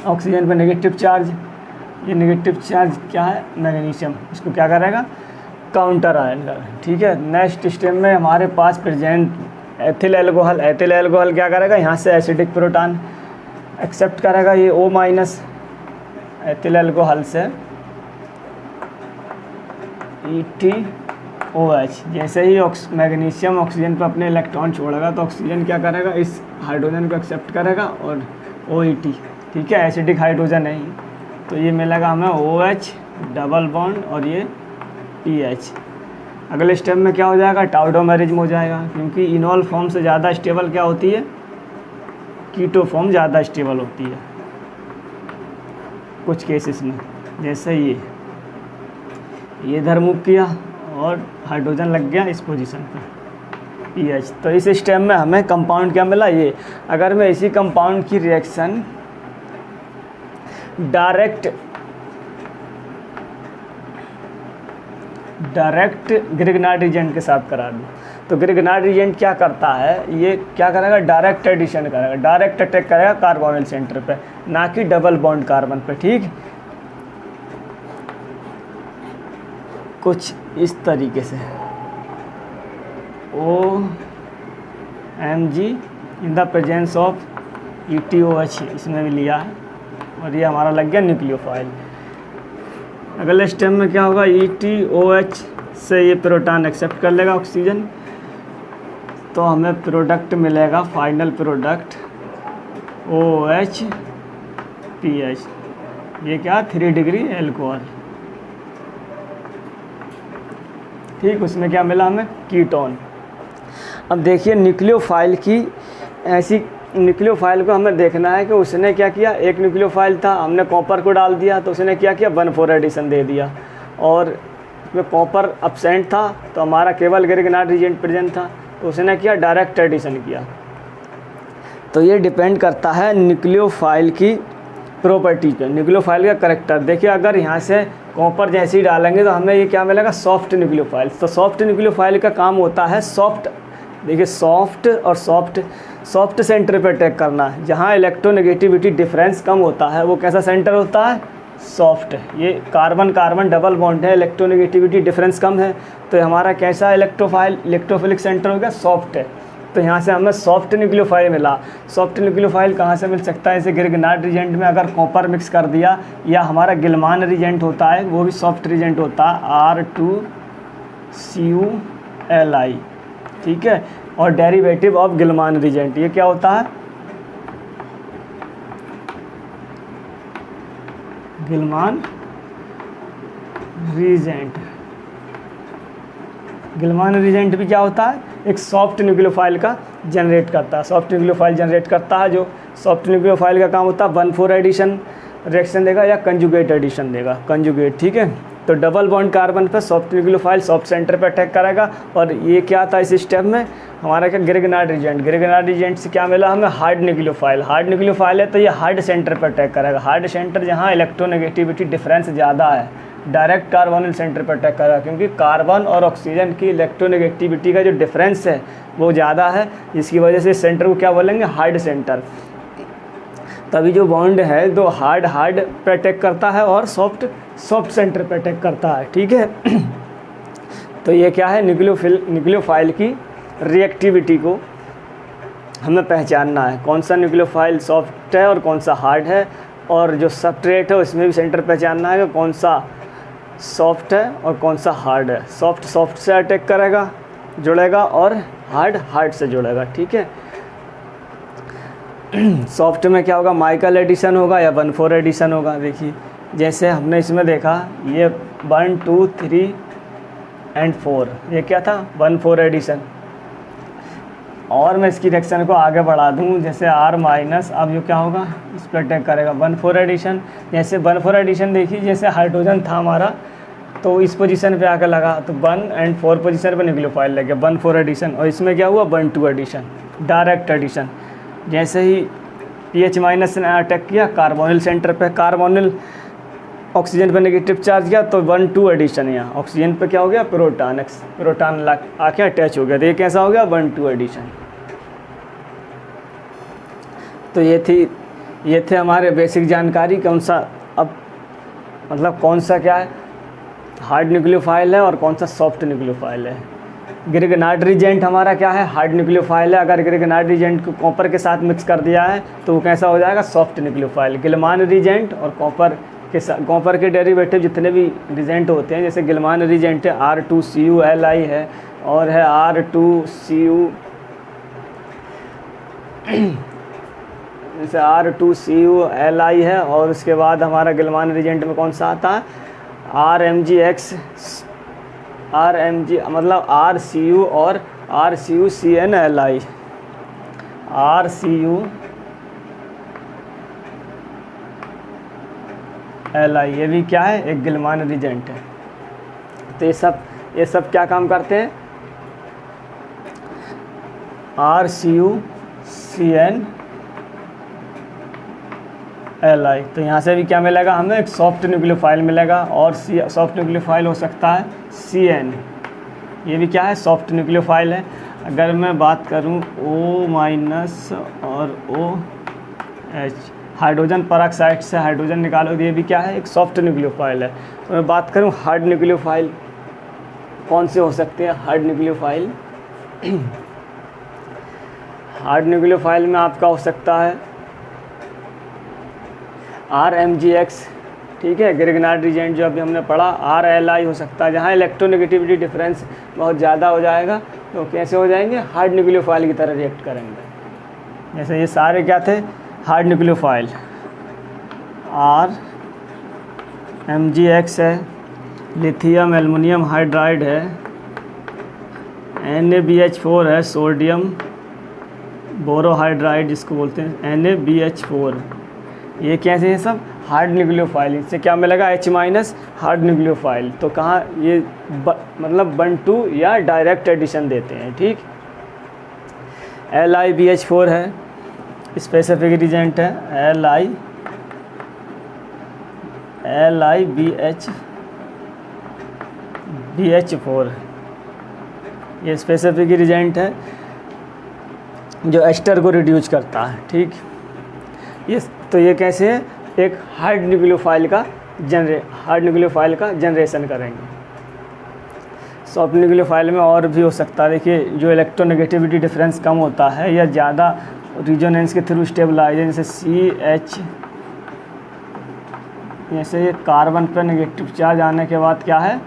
[SPEAKER 1] ऑक्सीजन पे नेगेटिव चार्ज, ये नेगेटिव चार्ज क्या है, मैग्नीशियम, इसको क्या करेगा, काउंटर आयन करेगा। ठीक है, नेक्स्ट स्टेप में हमारे पास प्रेजेंट एथिल एल्कोहल क्या करेगा, यहाँ से एसिडिक प्रोटॉन एक्सेप्ट करेगा, ये O- एथिल एल्कोहल से ETOH। जैसे ही मैग्नीशियम ऑक्सीजन पर अपने इलेक्ट्रॉन छोड़ेगा तो ऑक्सीजन क्या करेगा, इस हाइड्रोजन को एक्सेप्ट करेगा और OET। ठीक है, एसिडिक हाइड्रोजन है, तो ये मिलेगा हमें OH डबल बॉन्ड और ये PH। अगले स्टेप में क्या हो जाएगा, टाउडोमेरिज्म हो जाएगा, क्योंकि इनॉल फॉर्म से ज़्यादा स्टेबल क्या होती है, कीटो फॉर्म ज़्यादा स्टेबल होती है कुछ केसेस में। जैसे ये इधर मूव किया और हाइड्रोजन लग गया इस पोजीशन पर PH। तो इस स्टेप में हमें कंपाउंड क्या मिला, ये। अगर मैं इसी कंपाउंड की रिएक्शन डायरेक्ट ग्रिग्नार्ड रिएजेंट के साथ करा दूँ तो ग्रिग्नार्ड रिएजेंट क्या करता है, ये क्या करेगा, डायरेक्ट एडिशन करेगा, डायरेक्ट अटैक करेगा कार्बोनिल सेंटर पे, ना कि डबल बॉन्ड कार्बन पे। ठीक, कुछ इस तरीके से OMg in the presence of ETOH इसमें भी लिया है और ये हमारा लग गया न्यूक्लियोफाइल। अगले स्टेप में क्या होगा, ETOH से ये प्रोटॉन एक्सेप्ट कर लेगा ऑक्सीजन, तो हमें प्रोडक्ट मिलेगा, फाइनल प्रोडक्ट OH PH। ये क्या, 3 डिग्री अल्कोहल। ठीक, उसमें क्या मिला हमें, कीटोन। अब देखिए न्यूक्लियोफाइल की ऐसी, न्यूक्लियोफाइल को हमें देखना है कि उसने क्या किया, एक न्यूक्लियोफाइल था, हमने कॉपर को डाल दिया तो उसने क्या किया, 1,4 एडिशन दे दिया और में कॉपर absent था तो हमारा केवल गिरगनाट रीजेंट प्रेजेंट था, तो उसने किया डायरेक्ट एडिशन किया। तो ये डिपेंड करता है न्यूक्लियोफाइल की प्रॉपर्टी पे, न्यूक्लियोफाइल का करेक्टर। देखिए अगर यहाँ से कॉपर जैसे ही डालेंगे तो हमें ये क्या मिलेगा, सॉफ्ट न्यूक्लियोफाइल। तो सॉफ्ट न्यूक्लियोफाइल का काम होता है सॉफ्ट, देखिए सॉफ्ट और सॉफ्ट सेंटर पे अटैक करना, जहाँ इलेक्ट्रोनेगेटिविटी डिफरेंस कम होता है वो कैसा सेंटर होता है, सॉफ्ट। ये कार्बन कार्बन डबल बॉन्ड है, इलेक्ट्रोनेगेटिविटी डिफरेंस कम है, तो हमारा कैसा इलेक्ट्रोफिलिक सेंटर हो गया, सॉफ्ट है। तो यहाँ से हमें सॉफ्ट न्यूक्लियोफाइल मिला। सॉफ्ट न्यूक्लियोफाइल कहाँ से मिल सकता है, जैसे गिरगनाट रिजेंट में अगर कॉपर मिक्स कर दिया, या हमारा गिलमान रिजेंट होता है वो भी सॉफ्ट रिजेंट होता है, R2CuLi, ठीक है। और डेरिवेटिव ऑफ गिलमान रिजेंट ये क्या होता है, गिलमान रीजेंट। गिलमान रीजेंट भी क्या होता है, एक सॉफ्ट न्यूक्लियोफाइल का जनरेट करता है, सॉफ्ट न्यूक्लियोफाइल जनरेट करता है। जो सॉफ्ट न्यूक्लियोफाइल का काम होता है 1,4 एडिशन रिएक्शन देगा या कंजुगेट एडिशन देगा, कंजुगेट, ठीक है। तो डबल बॉन्ड कार्बन पर सॉफ्ट न्यूक्लियोफाइल सॉफ्ट सेंटर पर अटैक करेगा। और ये क्या था इस स्टेप में हमारा, क्या गिरगनाट रिजेंट से क्या मिला हमें, हार्ड न्यूक्लियोफाइल है तो ये हार्ड सेंटर पर अटैक करेगा। हार्ड सेंटर जहाँ इलेक्ट्रोनेगेटिविटी डिफरेंस ज़्यादा है, डायरेक्ट कार्बोनिल सेंटर पर अटैक करेगा, क्योंकि कार्बन और ऑक्सीजन की इलेक्ट्रोनेगेटिविटी का जो डिफरेंस है वो ज़्यादा है, जिसकी वजह से सेंटर को क्या बोलेंगे, हार्ड सेंटर। तभी जो बॉन्ड है तो हार्ड पे अटैक करता है और सॉफ्ट सेंटर पे अटैक करता है, ठीक है। तो ये क्या है, न्यूक्लियोफाइल की रिएक्टिविटी को हमें पहचानना है, कौन सा न्यूक्लियोफाइल सॉफ्ट है और कौन सा हार्ड है। और जो सबस्ट्रेट है उसमें भी सेंटर पहचानना है कि कौन सा सॉफ्ट है और कौन सा हार्ड है। सॉफ्ट से अटैक करेगा, जुड़ेगा, और हार्ड से जुड़ेगा, ठीक है। सॉफ्ट में क्या होगा, माइकल एडिशन होगा या 1,4 एडिशन होगा। देखिए जैसे हमने इसमें देखा ये 1, 2, 3 और 4, ये क्या था, 1,4 एडिशन। और मैं इसकी रिएक्शन को आगे बढ़ा दूँ, जैसे R- अब ये क्या होगा, इस पर अटैक करेगा 1,4 एडिशन। जैसे 1,4 एडिशन देखिए, जैसे हाइड्रोजन था हमारा तो इस पोजीशन पे आकर लगा, तो 1 और 4 पोजीशन पे न्यूक्लियोफाइल लग गया, 1,4 एडिशन। और इसमें क्या हुआ, 1,2 एडिशन, डायरेक्ट एडिशन। जैसे ही PH- ने अटैक किया कार्बोनिल सेंटर पे, कार्बोनिल ऑक्सीजन पर नेगेटिव चार्ज किया तो 1,2 एडिशन। यहाँ ऑक्सीजन पे क्या हो गया, प्रोटॉन आके अटैच हो गया, तो ये कैसा हो गया, 1,2 एडिशन। तो ये थे हमारे बेसिक जानकारी, कौन सा अब मतलब कौन सा क्या है हार्ड न्यूक्लियोफाइल है और कौन सा सॉफ्ट न्यूक्लियोफाइल है। गिरगनाट रिजेंट हमारा क्या है, हार्ड न्यूक्लियोफाइल है। अगर गिरगनाट रिजेंट को कॉपर के साथ मिक्स कर दिया है तो वो कैसा हो जाएगा, सॉफ्ट न्यूक्लियोफाइल। गिलमान रिजेंट और कॉपर के डेरिवेटिव जितने भी रिजेंट होते हैं, जैसे गिलमान रिजेंट है R2CuLi है, और है जैसे R2CuLi है, और उसके बाद हमारा गिलमान रिजेंट में कौन सा आता है, RMG मतलब RCu और RCuCnLi, RCuLi ये भी क्या है, एक गिलमान रिजेंट है। तो ये सब क्या काम करते हैं, RCuCnLi। तो यहाँ से भी क्या मिलेगा हमें, एक सॉफ्ट न्यूक्लियोफाइल मिलेगा, और सॉफ्ट न्यूक्लियोफाइल हो सकता है CN, ये भी क्या है, सॉफ्ट न्यूक्लियोफाइल है। अगर मैं बात करूँ O- और OH, हाइड्रोजन परऑक्साइड से हाइड्रोजन निकालो, ये भी क्या है, एक सॉफ्ट न्यूक्लियोफाइल है। तो मैं बात करूँ हार्ड न्यूक्लियोफाइल कौन से हो सकते हैं, हार्ड न्यूक्लियोफाइल हार्ड न्यूक्लियोफाइल में आपका हो सकता है RMGX, ठीक है। गिरगनाट रिजेंट जो अभी हमने पढ़ा, RLi हो सकता है, जहाँ इलेक्ट्रोनेगेटिविटी डिफरेंस बहुत ज़्यादा हो जाएगा तो कैसे हो जाएंगे, हार्ड न्यूक्लियोफाइल की तरह रिएक्ट करेंगे। जैसे ये सारे क्या थे, हार्ड न्यूक्लियोफाइल। RMGX है, लिथियम एल्युमिनियम हाइड्राइड है, NaBH4 है, सोडियम बोरोहाइड्राइड जिसको बोलते हैं NaBH4, ये कैसे हैं सब, हार्ड न्यूक्लियोफाइल, इससे क्या मिलेगा H- हार्ड न्यूक्लियोफाइल। तो कहाँ ये मतलब 1-2 या डायरेक्ट एडिशन देते हैं, ठीक। LiBH4 है, स्पेसिफिक रिजेंट है LiBH4, ये स्पेसिफिक रिजेंट है जो एस्टर को रिड्यूस करता है, ठीक। ये तो ये कैसे है, एक हार्ड न्यूक्लियोफाइल का जनरेशन करेंगे। सॉफ्ट न्यूक्लियोफाइल में और भी हो सकता है, देखिए जो इलेक्ट्रोनेगेटिविटी डिफरेंस कम होता है या ज़्यादा रिजोनेंस के थ्रू स्टेबलाइजेशन, जैसे CH, जैसे ये कार्बन पर नेगेटिव चार्ज आने के बाद क्या है,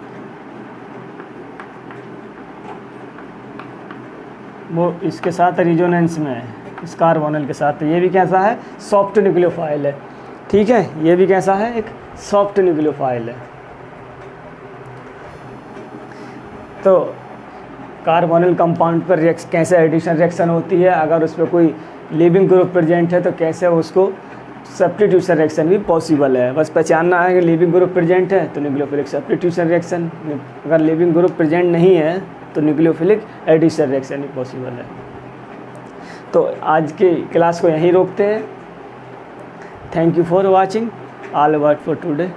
[SPEAKER 1] वो इसके साथ रिजोनेंस में है, इस कार्बोनिल के साथ। ये भी कैसा है, सॉफ्ट न्यूक्लियोफाइल है, ठीक है। ये भी कैसा है, एक सॉफ्ट न्यूक्लियोफाइल है। तो कार्बोनिल कंपाउंड पर कैसे एडिशन रिएक्शन होती है, अगर उस पर कोई लिविंग ग्रुप प्रेजेंट है तो कैसे उसको सब्स्टिट्यूशन रिएक्शन भी पॉसिबल है। बस पहचानना है कि लिविंग ग्रुप प्रेजेंट है तो न्यूक्लियोफिलिक सब्स्टिट्यूशन रिएक्शन, अगर लिविंग ग्रुप प्रेजेंट नहीं है तो न्यूक्लियोफिलिक एडिशन रिएक्शन भी पॉसिबल है। तो आज की क्लास को यहीं रोकते हैं। Thank you for watching, all about for today.